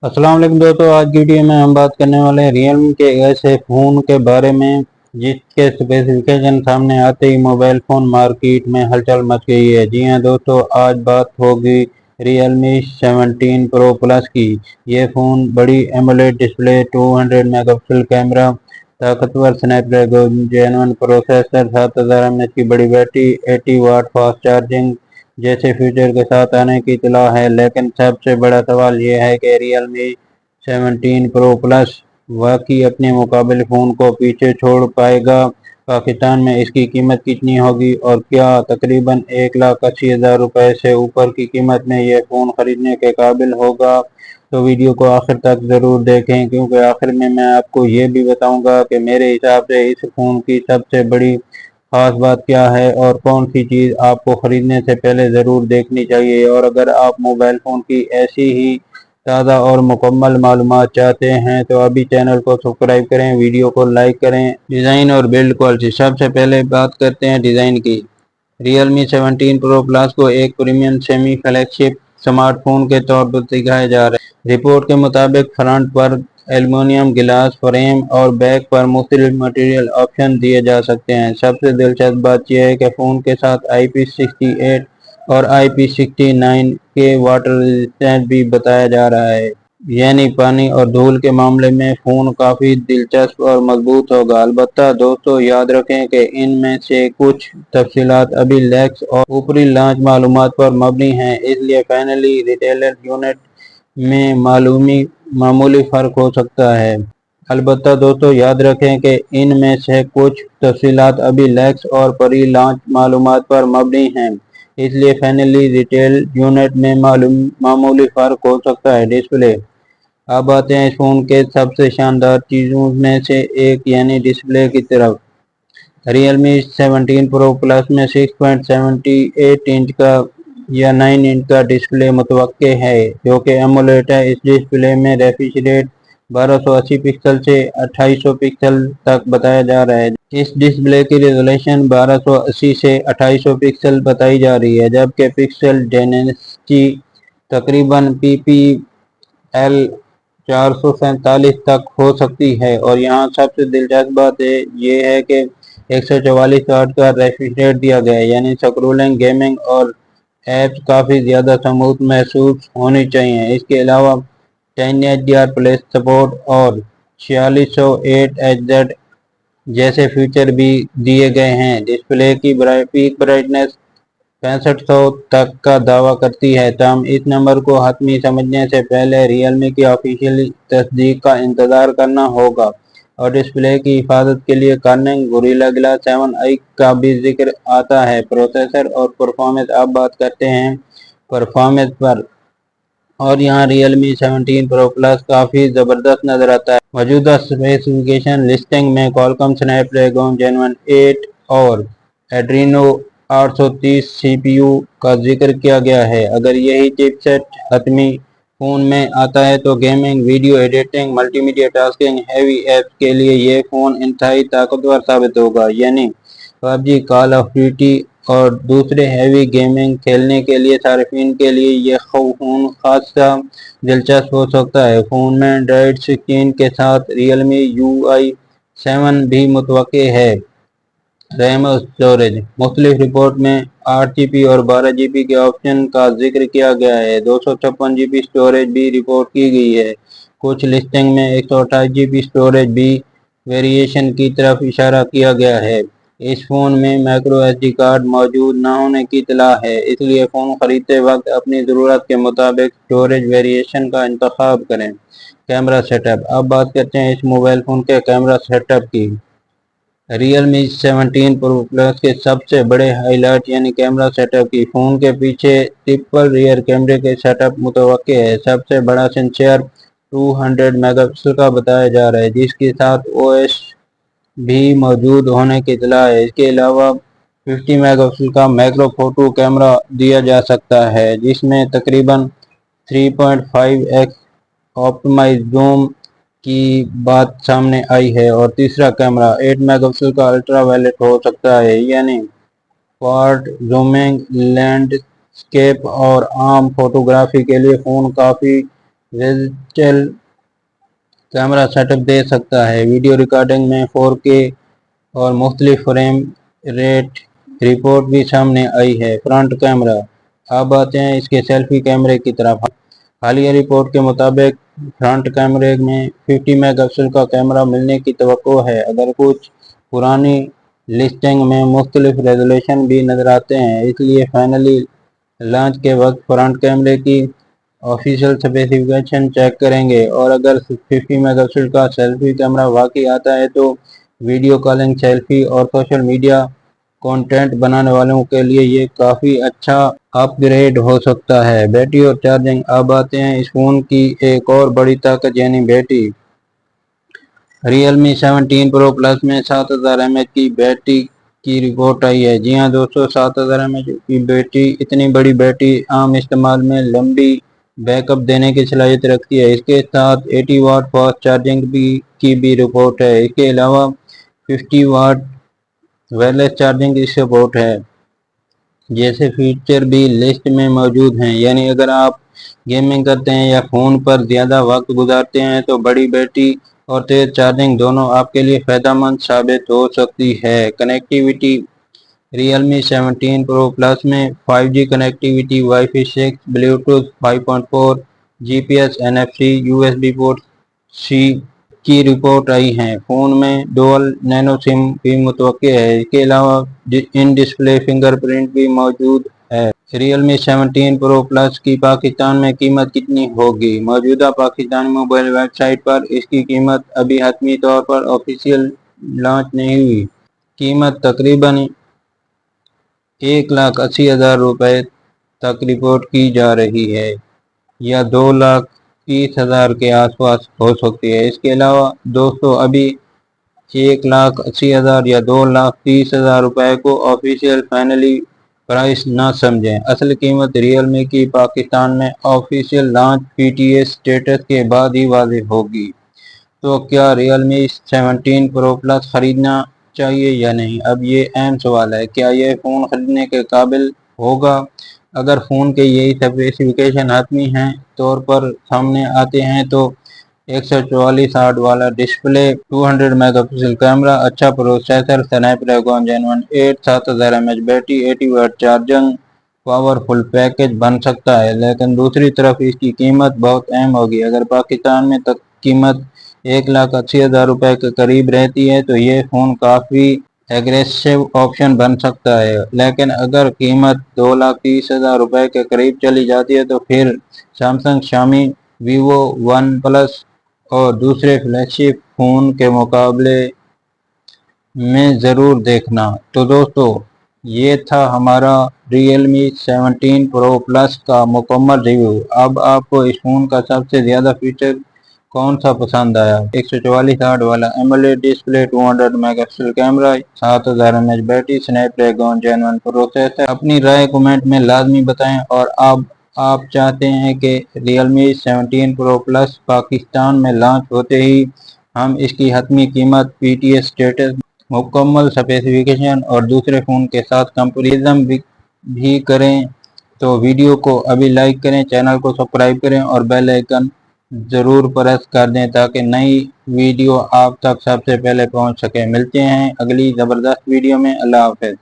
अस्सलाम वालेकुम दोस्तों, आज की वीडियो में हम बात करने वाले हैं रियलमी के ऐसे फ़ोन के बारे में जिसके स्पेसिफिकेशन सामने आते ही मोबाइल फ़ोन मार्केट में हलचल मच गई है। जी हां दोस्तों, आज बात होगी रियलमी 17 प्रो प्लस की। ये फ़ोन बड़ी एमोलेड डिस्प्ले, 200 मेगापिक्सल कैमरा, ताकतवर स्नैपड्रैगन जेन 1 प्रोसेसर, 7000 mAh की बड़ी बैटरी, 80 वाट फास्ट चार्जिंग जैसे फीचर के साथ आने की इतला है। लेकिन सबसे बड़ा सवाल यह है कि रियलमी 17 प्रो प्लस वाकई अपने मुकाबले फ़ोन को पीछे छोड़ पाएगा। पाकिस्तान में इसकी कीमत कितनी होगी और क्या तकरीबन 1,80,000 रुपये से ऊपर की कीमत में यह फ़ोन ख़रीदने के काबिल होगा। तो वीडियो को आखिर तक ज़रूर देखें, क्योंकि आखिर में मैं आपको ये भी बताऊंगा कि मेरे हिसाब से इस फ़ोन की सबसे बड़ी खास बात क्या है और कौन सी चीज़ आपको ख़रीदने से पहले ज़रूर देखनी चाहिए। और अगर आप मोबाइल फ़ोन की ऐसी ही ताज़ा और मुकम्मल मालूमात चाहते हैं तो अभी चैनल को सब्सक्राइब करें, वीडियो को लाइक करें। डिज़ाइन और बिल्ड क्वालिटी, सबसे पहले बात करते हैं डिज़ाइन की। रियलमी 17 प्रो प्लस को एक प्रीमियम सेमी फ्लैगशिप स्मार्टफोन के तौर पर दिखाया जा रहा है। रिपोर्ट के मुताबिक फ्रंट पर एल्युमिनियम ग्लास फ्रेम और बैक पर मुख्तलिफ मटेरियल ऑप्शन दिए जा सकते हैं। सबसे दिलचस्प बात यह है कि फ़ोन के साथ IP68 और IP69 के वाटर रेजिस्टेंस भी बताया जा रहा है, यानी पानी और धूल के मामले में फ़ोन काफ़ी दिलचस्प और मजबूत होगा। अलबत्ता दोस्तों, याद रखें कि इनमें से कुछ तफसीलात अभी लैक्स और ऊपरी लॉन्च मालूमात पर मबनी हैं, इसलिए फाइनली रिटेलर यूनिट में मामूली फ़र्क हो सकता है। अलबत्ता दोस्तों, याद रखें कि इनमें से कुछ तफसीलात अभी लैक्स और प्री लॉन्च मालूमात पर मबनी हैं, इसलिए फाइनली रिटेल यूनिट में मामूली फ़र्क हो सकता है। डिस्प्ले, अब आते हैं इस फ़ोन के सबसे शानदार चीज़ों में से एक यानी डिस्प्ले की तरफ। रियलमी 17 प्रो प्लस में 6.78 इंच का या 9 इंच का डिस्प्ले मुतवक्के है, जो कि एमोलेड है। इस डिस्प्ले में रेफ्रेश रेट 1280 पिक्सल से 2800 पिक्सल तक बताया जा रहा है। इस डिस्प्ले की रेजोल्यूशन 1280 से 2800 पिक्सल बताई जा रही है, जबकि पिक्सल डेंसिटी तकरीबन PPL 447 तक हो सकती है। और यहाँ सबसे दिलचस्प बात ये है कि 144 वाट का रिफ्रेश रेट दिया गया है, यानी स्क्रोलिंग, गेमिंग और ऐप्स काफ़ी ज़्यादा स्मूथ महसूस होनी चाहिए। इसके अलावा 10 HDR प्लस सपोर्ट और 4608 HZ जैसे फीचर भी दिए गए हैं। डिस्प्ले की पीक ब्राइटनेस 6500 तक का दावा करती है। तमाम इस नंबर को हतमी समझने से पहले रियलमी की ऑफिशियल तस्दीक का इंतज़ार करना होगा। और डिस्प्ले की हिफाजत के लिए कार्निंग गोरिल्ला ग्लास 7i का भी जिक्र आता है। प्रोसेसर और परफॉर्मेंस, अब बात करते हैं परफॉर्मेंस पर। और यहाँ रियलमी 17 प्रो प्लस काफ़ी ज़बरदस्त नज़र आता है। मौजूदा स्पेसिफिकेशन लिस्टिंग में क्वालकॉम स्नैपड्रैगन जेन 8 और एड्रीनो 830 CPU का जिक्र किया गया है। अगर यही चिपसेट हतमी फ़ोन में आता है तो gaming, video editing, multimedia tasking, heavy apps के लिए ये फ़ोन इंतहाई ताकतवर साबित होगा, यानी PUBG, कॉल ऑफ ड्यूटी और दूसरे हैवी गेमिंग खेलने के लिए सार्फिन के लिए यह फ़ोन खासा दिलचस्प हो सकता है। फ़ोन में एंड्रॉयड 16 के साथ रियलमी UI 7 भी मुतवक्के है। रैम और स्टोरेज, मुख्तलिफ रिपोर्ट में 8 GB और 12 GB के ऑप्शन का जिक्र किया गया है। 256 GB स्टोरेज भी रिपोर्ट की गई है। कुछ लिस्टिंग में 128 GB स्टोरेज भी वेरिएशन की तरफ इशारा किया गया है। इस फ़ोन में माइक्रो SD कार्ड मौजूद न होने की इतला है, इसलिए फ़ोन ख़रीदते वक्त अपनी ज़रूरत के मुताबिक स्टोरेज वेरिएशन का इंतखाब करें। कैमरा सेटअप, अब बात करते हैं इस मोबाइल फ़ोन के कैमरा सेटअप की। रियलमी 17 प्रो प्लस के सबसे बड़े हाईलाइट यानी कैमरा सेटअप की। फ़ोन के पीछे ट्रिपल रियर कैमरे के सेटअप मुतवक्के है। सबसे बड़ा सेंसर 200 मेगापिक्सल का बताया जा रहा है, जिसके साथ OS भी मौजूद होने की इतला है। इसके अलावा 50 मेगापिक्सल का मैक्रो फोटो कैमरा दिया जा सकता है, जिसमें तकरीबन 3.5x ऑप्टिमाइज जूम की बात सामने आई है। और तीसरा कैमरा 8 मेगापिक्सल का अल्ट्रा वायलेट हो सकता है, यानी क्वाड जूमिंग, लैंडस्केप और आम फोटोग्राफी के लिए फ़ोन काफ़ी डिजिटल कैमरा सेटअप दे सकता है। वीडियो रिकॉर्डिंग में 4K और मुख्तलिफ फ्रेम रेट रिपोर्ट भी सामने आई है। फ्रंट कैमरा, अब आते हैं इसके सेल्फी कैमरे की तरफ। हालिया रिपोर्ट के मुताबिक फ्रंट कैमरे में 50 मेगापिक्सल का कैमरा मिलने की तवक्को है। अगर कुछ पुरानी लिस्टिंग में मुख्तलिफ रेजोल्यूशन भी नज़र आते हैं, इसलिए फाइनली लॉन्च के वक्त फ्रंट कैमरे की ऑफिशियल स्पेसिफिकेशन चेक करेंगे, और अगर 50 मेगापिक्सल का सेल्फी कैमरा वाकई आता है तो वीडियो कॉलिंग, सेल्फी और सोशल मीडिया कंटेंट बनाने वालों के लिए ये काफ़ी अच्छा अपग्रेड हो सकता है। बैटरी और चार्जिंग, अब आते हैं इस फ़ोन की एक और बड़ी ताकत यानी बैटरी। Realme 17 Pro Plus में 7000 mAh की बैटरी की रिपोर्ट आई है। जी हाँ दोस्तों, 7000 mAh की बैटरी, इतनी बड़ी बैटरी आम इस्तेमाल में लंबी बैकअप देने की सलाहियत रखती है। इसके साथ 80 वाट फास्ट चार्जिंग की भी रिपोर्ट है। इसके अलावा 50 वाट वायरलेस चार्जिंग की सपोर्ट है। जैसे फीचर भी लिस्ट में मौजूद हैं। यानी अगर आप गेमिंग करते हैं या फ़ोन पर ज़्यादा वक्त गुजारते हैं तो बड़ी बैटरी और तेज़ चार्जिंग दोनों आपके लिए फ़ायदेमंद साबित हो सकती है। कनेक्टिविटी, Realme 17 Pro Plus में 5G connectivity, wifi 6, Bluetooth 5.4, GPS, NFC, USB port C की रिपोर्ट आई है। फ़ोन में डुअल नैनो सिम भी मुतवक्के है। इसके अलावा इन डिस्प्ले फिंगरप्रिंट भी मौजूद है। Realme 17 Pro Plus की पाकिस्तान में कीमत कितनी होगी? मौजूदा पाकिस्तानी मोबाइल वेबसाइट पर इसकी कीमत अभी हतमी तौर पर ऑफिशियल लॉन्च नहीं हुई। कीमत तकरीबन 1,80,000 रुपये तक रिपोर्ट की जा रही है, या 2,30,000 के आसपास हो सकती है। इसके अलावा दोस्तों, अभी 1,80,000 या 2,30,000 रुपये को ऑफिशियल फाइनली प्राइस ना समझें। असल कीमत Realme की पाकिस्तान में ऑफिशियल लॉन्च PTS स्टेटस के बाद ही वाज़ेह होगी। तो क्या Realme 17 Pro Plus खरीदना चाहिए या नहीं? अब ये अहम सवाल है, क्या ये फ़ोन खरीदने के काबिल होगा? अगर फ़ोन के यही स्पेसिफिकेशन हतमी हैं तौर पर सामने आते हैं तो 144 वाला डिस्प्ले, 200 मेगापिक्सल कैमरा, अच्छा processor, Snapdragon Gen 8, 7000 mAh battery, 80 watt charging, powerful package बन सकता है। लेकिन दूसरी तरफ इसकी कीमत बहुत अहम होगी। अगर पाकिस्तान में तक कीमत 1,80,000 रुपये के करीब रहती है तो ये फ़ोन काफ़ी एग्रेसिव ऑप्शन बन सकता है। लेकिन अगर कीमत 2,30,000 रुपये के करीब चली जाती है तो फिर Samsung, Shami, Vivo, one plus और दूसरे फ्लैगशिप फ़ोन के मुकाबले में ज़रूर देखना। तो दोस्तों, ये था हमारा Realme 17 Pro Plus का मुकम्मल रिव्यू। अब आपको इस फ़ोन का सबसे ज़्यादा फीचर कौन सा पसंद आया? 144 वाला AMOLED display, 200 megapixel camera, 7000 mAh battery, Snapdragon Gen 1 processor? अपनी राय कमेंट में लाजमी बताएं। और अब आप चाहते हैं कि Realme 17 Pro Plus पाकिस्तान में लॉन्च होते ही हम इसकी हतमी कीमत, PTS स्टेटस, मुकम्मल स्पेसिफिकेशन और दूसरे फ़ोन के साथ कंपैरिजन भी करें? तो वीडियो को अभी लाइक करें, चैनल को सब्सक्राइब करें और बेल आइकन ज़रूर प्रेस कर दें ताकि नई वीडियो आप तक सबसे पहले पहुंच सके। मिलते हैं अगली ज़बरदस्त वीडियो में। अल्लाह हाफ़िज़।